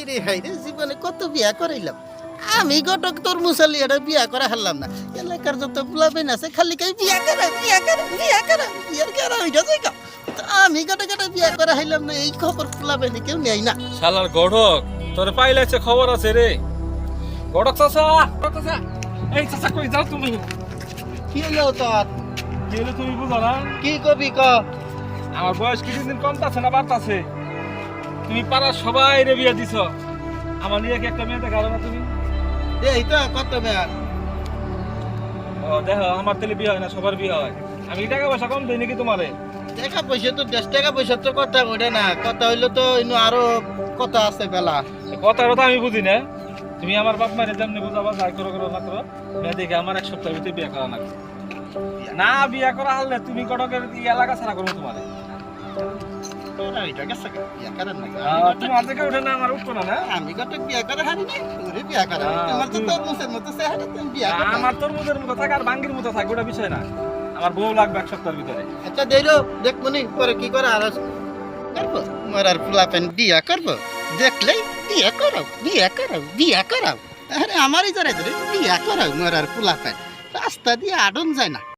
রে হাই রে জীবনে কত বিয়া করাইলাম আমি গটক তোর মুসালি এটা বিয়া করা হারলাম না এলাকার যত প্লাবেন আছে খালি কাই বিয়া করা বিয়ার করা হইটা যাইগা আমি গটক এটা বিয়া করা হাইলাম না এই খবর প্লাবেন কেউ নেই না শালার গড়ক তোর পাইলাছে খবর আছে রে গড়ক চাচা এই চাচা কই যাও তুমি কি হলো তোর কি হলো তুমি বুঝো না কি কবি ক আমার বয়স কিছুদিন কমতাছে না বাড়তাছে তুমি পাড়ার সবাই রে বিয়া দিছ আমার নিয়ে কি একটা মেয়ে দেখালো না তুমি এই তো কত মেয়া ও দেখো আমার তেলে বিয়ে হয় না সবার বিয়ে হয় আমি টাকা পয়সা কম দিই নাকি তোমারে টাকা পয়সা তো 10 টাকা পয়সা তো কথা ওঠে না কথা হইলো তো ইনো আরো কথা আছে বেলা কথাটা তো আমি বুঝি না তুমি আমার বাপ মায়ের যেমনি বুঝাবা যাই করো না করো মেয়ে দেখে আমার এক সপ্তাহের ভিতরে বিয়ে করা লাগবে না বিয়ে করা হলে তুমি কটকের এলাকা ছাড়া করবো তোমার তোমার থেকে উঠে না আমার উঠতো না না আমি কত বিয়া করে হারি নি ওরে বিয়া করে তোমার তো তোর মুসের মতো চেহারা তুমি বিয়া করে আমার তরমুজের মতো থাকে আর বাঙ্গির মতো থাকে ওটা বিষয় না আমার বউ লাগবে এক সপ্তাহের ভিতরে আচ্ছা দেইরো দেখবো নি পরে কি করে আর করবো মরার ফুলাপেন বিয়া করবো দেখলেই বিয়া করাও আরে আমারই জরে জরে বিয়া করাও মরার ফুলাপেন রাস্তা দিয়ে আডন যায় না